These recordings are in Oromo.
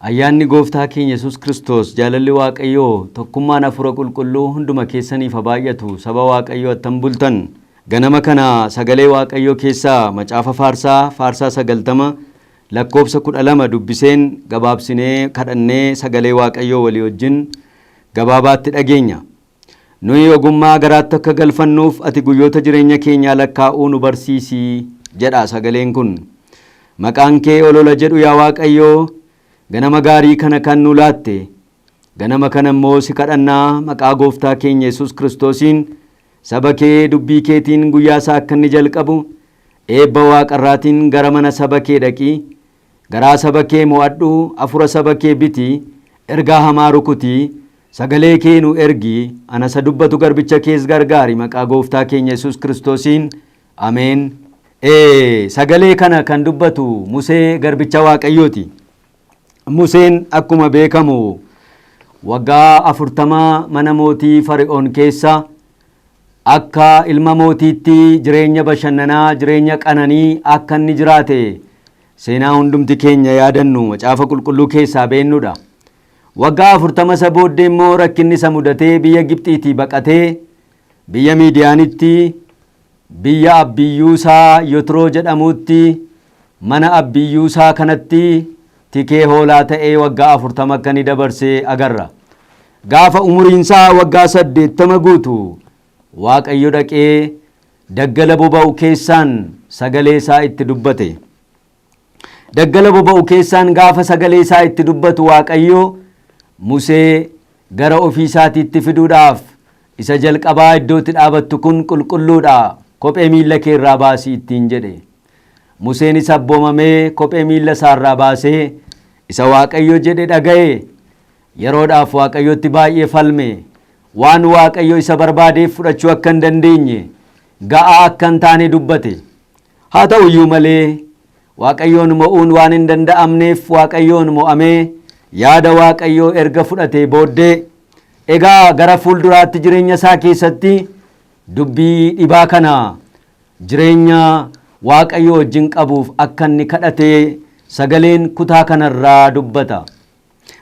Ayyaanni gooftaa keenya Yesuus Kiristoos jaalalli Waaqayyoo tokkummaan hafuura qulqulluu hunduma keessaniif haa baay'atu. Saba Waaqayyoo attam bultan ganama kana sagalee Waaqayyoo keessaa macaafa faarsaa 90 lakkoofsa 12 dubbiseen gabaabsinee kadhannee sagalee Waaqayyoo walii wajjin gabaabaatti dhageenya. Nuyi ogummaa garaatti akka galfannuuf ati guyyoota jireenya keenyaa lakkaa'uu nu barsiisi jedha sagaleen kun. Maqaan kee olola jedhu yaa Waaqayyoo ganama gaarii kana kan nu laatte ganama kana immoo si kadhannaa maqaa gooftaa keenya Yesuus Kiristoosiin saba kee dubbii keetiin guyyaa isaa akka inni jalqabu eebba waaqarraatiin gara mana saba kee dhaqi garaa saba kee mo'adhu afura saba kee biti ergaa hamaa rukutii sagalee kee nu ergi anasa dubbatu garbicha kees gargaari maqaa gooftaa keenya Yesuus Kiristoosiin ameen. Sagalee kana kan dubbatu Musee garbicha Waaqayyooti. Museen akkuma beekamu waggaa 40 mana mootii Fari'oon keessa akka ilma mootiitti jireenya bashannanaa jireenya qananii akka inni jiraate seenaa hundumti keenya yaadannu macaafa qulqulluu keessaa beennudha. Waggaa 40 isa booddee immoo rakkinni isa mudatee biyya Gibxiitii baqatee biyya Miidiyaanitti biyya abbiyyuusaa Yotroo jedhamutti mana abbiyyuusaa kanatti tikee hoolaa ta'ee waggaa 40 akka ni dabarsee agarra. Gaafa umuriinsaa waggaa 80 guutu Waaqayyo dhaqee daggala boba'u keessaan sagalee isaa itti dubbate. Daggala boba'u keessaan gaafa sagalee isaa itti dubbatu Waaqayyo Musee gara ofii isaatiitti fiduudhaaf isa jalqabaa iddootti dhaabattu kun qulqulluudha kophee miilla kee irraa baasii ittiin jedhe. Museenis abboomamee kophee miilla isaa irraa baasee isa Waaqayyo jedhe dhaga'e yeroodhaaf Waaqayyotti baay'ee falme waan Waaqayyo isa barbaadeef fudhachuu akka hin dandeenye ga'aa akka hin taane dubbate. Haa ta'u iyyuu malee Waaqayyoon mo'uun waan hin danda'amneef Waaqayyoon mo'amee yaada Waaqayyoo erga fudhatee booddee egaa gara fuulduraatti jireenya isaa keessatti dubbii dhibaa kana jireenya Waaqayyo wajjin qabuuf akka inni kadhatee sagaleen kutaa kanarraa dubbata.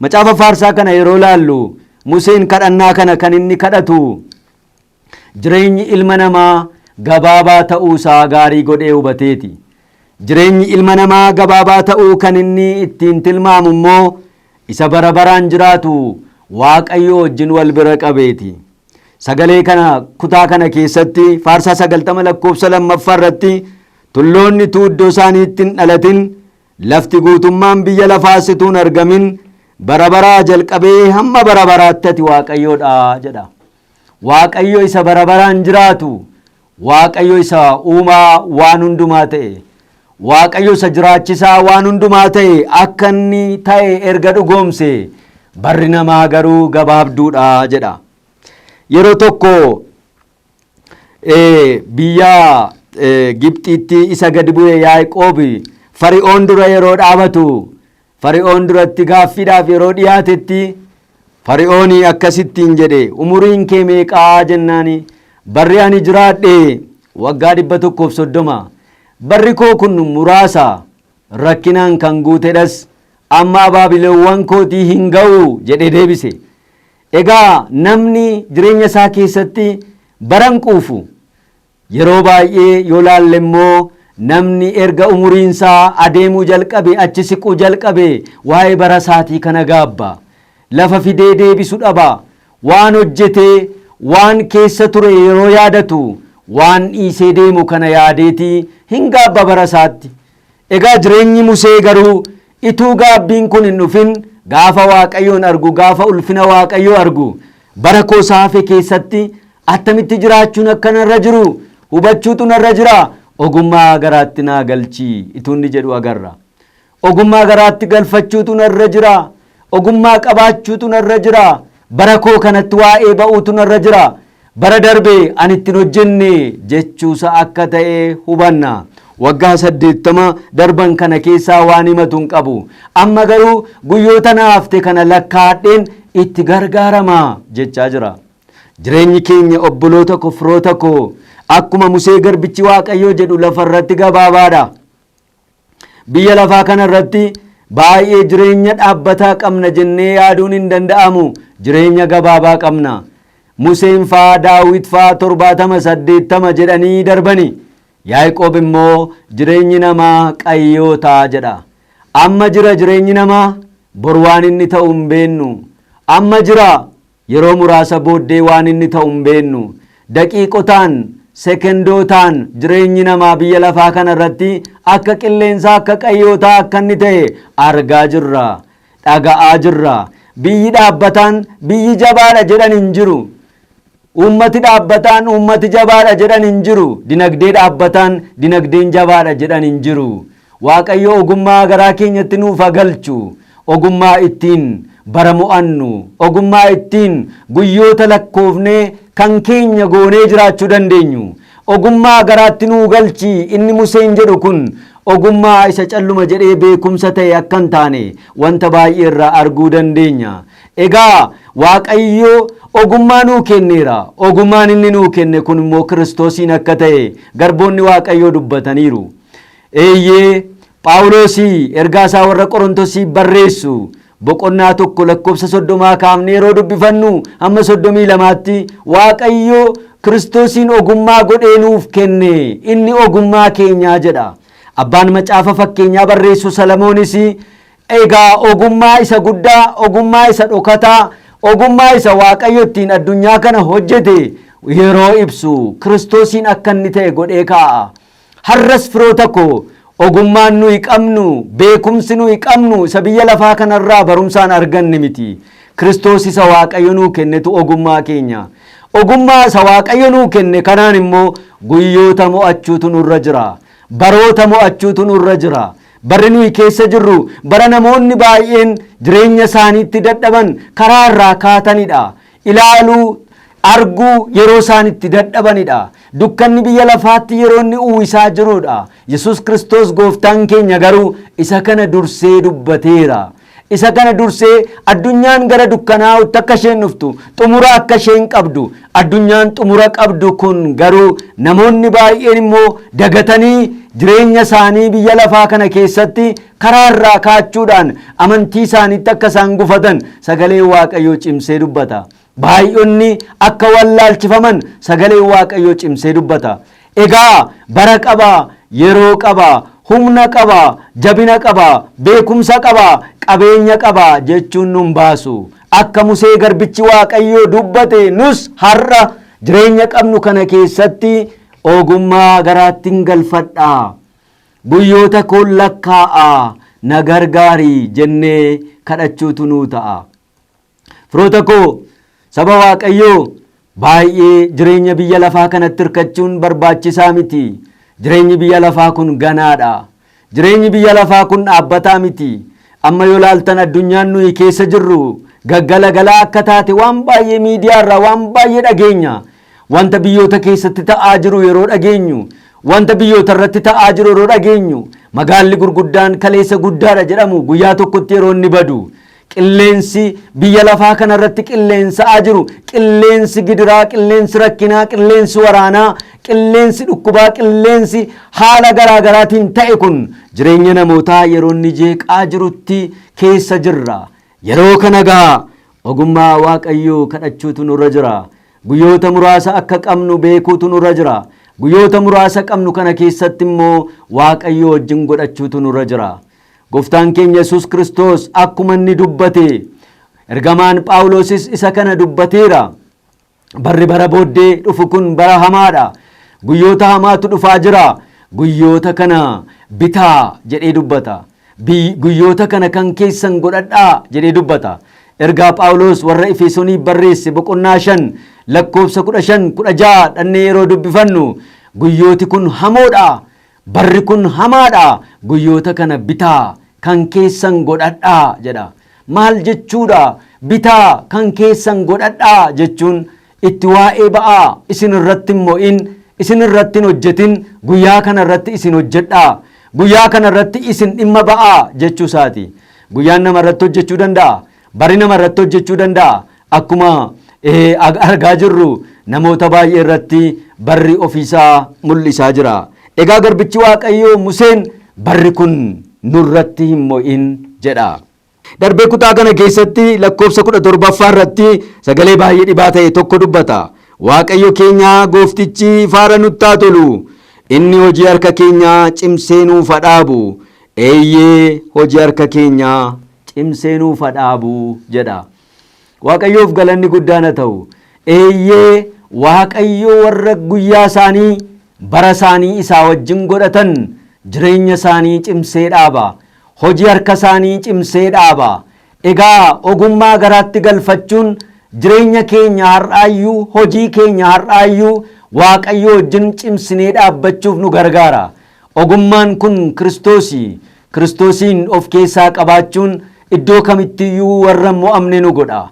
Macaafa faarsaa kana yeroo laallu Museen kadhannaa kana kan inni kadhatu jireenyi ilma namaa gabaabaa ta'uu isaa gaarii godhee hubateeti. Jireenyi ilma namaa gabaabaa ta'uu kan inni ittiin tilmaamu immoo isa bara baraan jiraatu Waaqayyo wajjin wal bira qabeeti. Sagalee kana kutaa kana keessatti faarsaa 90 lakkoofsa 2 irratti tulloonni iddoo isaaniitti hin dhalatin lafti guutummaan biyya lafaa situun argamin bara baraa jalqabee hamma bara baraatti ati Waaqayyoodha jedha. Waaqayyo isa bara baraan jiraatu Waaqayyo isa uumaa waan hundumaa ta'e Waaqayyo isa jiraachisaa waan hundumaa ta'e akka inni ta'e erga dhugoomse barri namaa garuu gabaabduudha jedha. Yeroo tokko biyya Gibxiitti isa gadi bu'e Yaaqoob Fari'oon dura yeroo dhaabatu Fari'oon duratti gaaffiidhaaf yeroo dhiyaatetti Fari'oon akkasittiin jedhe umuriin kee meeqaa jennaani barri ani jiraadhe waggaa 130 barri koo kun muraasa rakkinaan kan guutedhas amma abaabileewwan kootii hin ga'u jedhe deebise. Egaa namni jireenya isaa keessatti baran quufu yeroo baay'ee yoo laalle immoo namni erga umuriinsaa adeemuu jalqabe achi siquu jalqabe waa'ee bara isaatii kana gaabba lafa fidee deebisu dhaba waan hojjetee waan keessa ture yeroo yaadatu waan dhiisee deemu kana yaadeetii hin gaabba bara isaatti. Egaa jireenyi Musee garuu ituu gaabbiin kun hin dhufin gaafa Waaqayyoon argu gaafa ulfina Waaqayyoo argu bara koo saafe keessatti attamitti jiraachuun akka narra jiru hubachuutu narra jira ogummaa garaatti naa galchii ituunni jedhu agarra. Ogummaa garaatti galfachuutu narra jira ogummaa qabaachuutu narra jira bara koo kanatti waa'ee ba'uutu narra jira bara darbe ani ittiin hojjenne jechuusa akka ta'e hubanna. Waggaa 80 darban kana keessaa waan himatu hin qabu amma garuu guyyoota naafte kana lakkaadheen itti gargaarama jechaa jira. Jireenyi keenya obboloota koo firoota koo akkuma Musee garbichi Waaqayyoo jedhu lafarratti gabaabaadha. Biyya lafaa kanarratti baay'ee jireenya dhaabbataa qabna jennee yaaduun hin danda'amu. Jireenya gabaabaa qabna. Museen faa Daawit faa 70-80 jedhanii darbani. Yaaqoob immoo jireenyi namaa qayyootaa jedha. Amma jira jireenyi namaa, bor waan inni ta'u hin beennu. Amma jira yeroo muraasa booddee waan inni ta'u hin beennu. Daqiiqotaan, sekendootaan jireenyi namaa biyya lafaa kana irratti akka qilleensaa akka qayyootaa akka inni ta'e argaa jirra, dhaga'aa jirra. Biyyi dhaabbataan biyyi jabaadha jedhan hin jiru. Uummati dhaabbataan uummati jabaadha jedhan hin jiru. Dinagdee dhaabbataan dinagdeen jabaadha jedhan hin jiru. Waaqayyo ogummaa garaa keenyatti nuuf galchu, ogummaa ittiin bara mo'annu, ogummaa ittiin guyyoota lakkoofnee kan keenya goonee jiraachuu dandeenyu. Ogummaa garaatti nuu galchi inni Museen jedhu kun ogummaa isa calluma jedhee beekumsa ta'e akka hin taane wanta baay'ee irraa arguu dandeenya. Egaa Waaqayyo ogummaa nuu kenneera. Ogummaan inni nuu kenne kun immoo Kiristoosiin akka ta'e garboonni Waaqayyoo dubbataniiru. Eeyyee Phaawulosii ergaa isaa warra Qorontosii barreessu boqonnaa 1 lakkoofsa 30 kaafnee yeroo dubbifannu hamma 32tti Waaqayyo Kiristoosiin ogummaa godhee nuuf kenne, inni ogummaa keenyaa jedha. Abbaan macaafa fakkeenyaa barreessu Salomoonis egaa ogummaa isa guddaa, ogummaa isa dhokataa, ogummaa isa Waaqayyo ittiin addunyaa kana hojjete yeroo ibsu Kiristoosiin akka inni ta'e godhee kaa'a. Har'as firoota koo ogummaan nuyi qabnu, beekumsi nuyi qabnu isa biyya lafaa kanarraa barumsaan arganne miti. Kiristoos isa Waaqayyo nuu kennetu ogummaa keenya. Ogummaa isa Waaqayyo nuu kenne kanaan immoo guyyoota mo'achuutu nurra jira. Baroota mo'achuutu nurra jira. Barri nuyi keessa jirru bara namoonni baay'een jireenya isaaniitti dadhaban karaa irraa kaatanidha. Ilaaluu, arguu yeroo isaaniitti dadhabanidha. Dukkanni biyya lafaatti yeroo inni uwwisaa jirudha. Yesus Kiristoos gooftaan keenya garuu isa kana dursee dubbateera. Isa kana dursee addunyaan gara dukkanaa'utti akka isheen dhuftu, xumura akka isheen qabdu, addunyaan xumura qabdu kun garuu namoonni baay'een immoo dagatanii jireenya isaanii biyya lafaa kana keessatti karaa irraa kaachuudhaan amantii isaaniitti akka isaan gufatan sagaleen Waaqayyoo cimsee dubbata. Baay'onni akka wallaalchifaman sagaleen Waaqayyoo cimsee dubbata. Egaa bara qaba, yeroo qaba, humna qaba, jabina qaba, beekumsa qaba, qabeenya qaba jechuun nun baasu. Akka Musee garbichi Waaqayyoo dubbate nus har'a jireenya qabnu kana keessatti ogummaa garaatti hin galfadha. Guyyoota koo lakkaa'a na gargaari jennee kadhachuutu nuu ta'a. Firoota koo saba Waaqayyoo baay'ee jireenya biyya lafaa kanatti hirkachuun barbaachisaa miti. Jireenyi biyya lafaa kun ganaadha. Jireenyi biyya lafaa kun dhaabbataa miti. Amma yoo laaltan addunyaan nuyi keessa jirru gaggalagalaa akka taate waan baay'ee miidiyaa irraa waan baay'ee dhageenya. Wanta biyyoota keessatti ta'aa jiru yeroo dhageenyu, wanta biyyoota irratti ta'aa jiru yeroo dhageenyu, magaalli gurguddaan kaleessa guddaadha jedhamu guyyaa tokkotti yeroo inni badu, qilleensi biyya lafaa kana irratti qilleensa'aa jiru, qilleensi gidiraa, qilleensi rakkinaa, qilleensi waraanaa, qilleensi dhukkubaa, qilleensi haala garaagaraatiin ta'e kun jireenya namootaa yeroo inni jeeqaa jirutti keessa jirra. Yeroo kana gaa ogummaa Waaqayyoo kadhachuutu nurra jira. Guyyoota muraasa akka qabnu beekuutu nurra jira. Guyyoota muraasa qabnu kana keessatti immoo Waaqayyoo wajjin godhachuutu nurra jira. Gooftaan keenya Yesus Kiristoos akkuma inni dubbate, ergamaan Phaawulosis isa kana dubbateera. Barri bara booddee dhufu kun bara hamaadha. Guyyoota hamaatu dhufaa jira. Guyyoota kana bitaa jedhee dubbata. Guyyoota kana kan keessan godhadhaa jedhee dubbata. Ergaa Phaawulos warra Efesoonii barreesse boqonnaa 5 lakkoofsa 15-16 dhannee yeroo dubbifannu guyyooti kun hamoodha. Barri kun hamaadha. Guyyoota kana bitaa kan keessan godhadhaa jedha. Maal jechuudha? Bitaa kan keessan godhadhaa jechuun itti waa'ee ba'aa isin irratti mo'in, isin irratti hojjetin, guyyaa kana irratti isin hojjedhaa. Guyyaa kana irratti isin dhimma ba'aa jechuu isaati. Guyyaan nama irratti hojjechuu danda'a. Bari nama irratti hojjechuu danda'a. Akkuma argaa jirru namoota baay'ee irratti barri ofiisaa mul'isaa jira. Egaa garbichi Waaqayyoo Museen barri kun nurratti hin mo'in jedha. Darbee kutaa kana keessatti lakkoofsa 17ffaa irratti sagalee baay'ee dhibaa ta'e tokko dubbata. Waaqayyo keenya gooftichi faara nutti haa tolu, inni hojii harka keenya cimsee nuuf haa dhaabu, eeyyee hojii harka keenya cimsee nuuf haa dhaabu jedha. Waaqayyoof galanni guddaan haa ta'u. Eeyyee Waaqayyo warra guyyaa isaanii bara isaanii isaa wajjin godhatan jireenya isaanii cimsee dhaaba. Hojii harka isaanii cimsee dhaaba. Egaa ogummaa garaatti galfachuun jireenya keenya har'aayyuu hojii keenya har'aayyuu Waaqayyo wajjin cimsinee dhaabbachuuf nu gargaara. Ogummaan kun Kiristoosiin of keessaa qabaachuun iddoo kamittiyyuu warra mo'amne nu godha.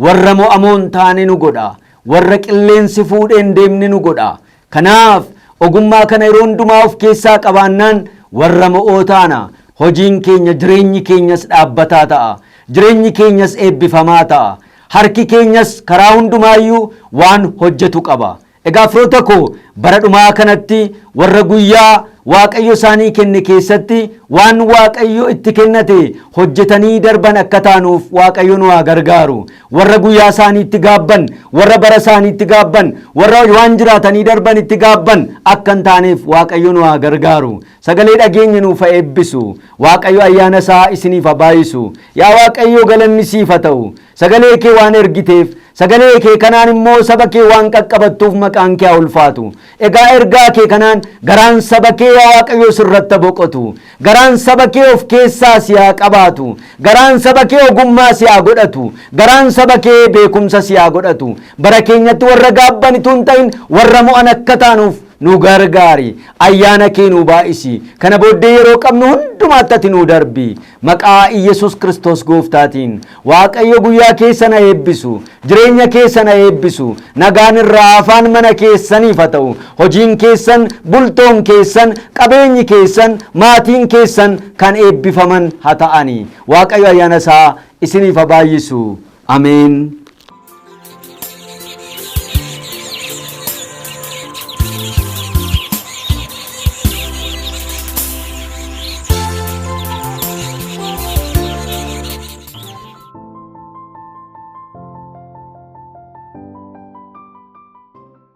Warra mo'amoon taane nu godha. Warra qilleensi fuudheen deemne nu godha. Kanaaf ogummaa kana yeroo hundumaa of keessaa qabaannaan warra mo'oo taana. Hojiin keenya jireenyi keenyas dhaabbataa ta'a. Jireenyi keenyas eebbifamaa ta'a. Harki keenyas karaa hundumaayyuu waan hojjetu qaba. Egaa firoota koo bara dhumaa kanatti warra guyyaa Waaqayyo isaanii kenne keessatti waan Waaqayyo itti kennate hojjetanii darban akka taanuuf Waaqayyo nu haa gargaaru. Warra guyyaa isaanii itti gaabban, warra bara isaanii itti gaabban, warra waan jiraatanii darban itti gaabban akka hin taaneef Waaqayyo nu haa gargaaru. Sagalee dhageenye nuuf haa eebbisu. Waaqayyo ayyaana isaa isiniif haa baay'isu. Yaa Waaqayyo galanni siif haa ta'u. Sagalee kee waan ergiteef, sagalee kee kanaan immoo saba kee waan qaqqabattuuf maqaan kee haa ulfaatu. Egaa ergaa kee kanaan garaan saba kee yaa Waaqayyo sirratti boqotu. Garaan saba kee of keessaa si haa qabaatu. Garaan saba kee ogummaa si haa godhatu. Garaan saba kee beekumsa si haa godhatu. Bara keenyatti warra gaabbanitu hin ta'in warra mo'an akka taanuuf nu gargaari. Ayyaana kee nu baay'isi. Kana booddee yeroo qabnu hundumaatti ati nu darbi. Maqaa Iyesuus Kiristoos gooftaatiin Waaqayyo guyyaa keessan haa eebbisu. Jireenya keessan haa eebbisu. Nagaan irraa afaan mana keessaniif haa ta'u. Hojiin keessan, bultoon keessan, qabeenyi keessan, maatiin keessan kan eebbifaman haa ta'ani. Waaqayyo ayyaana isaa isiniif haa baay'isu. Ameen.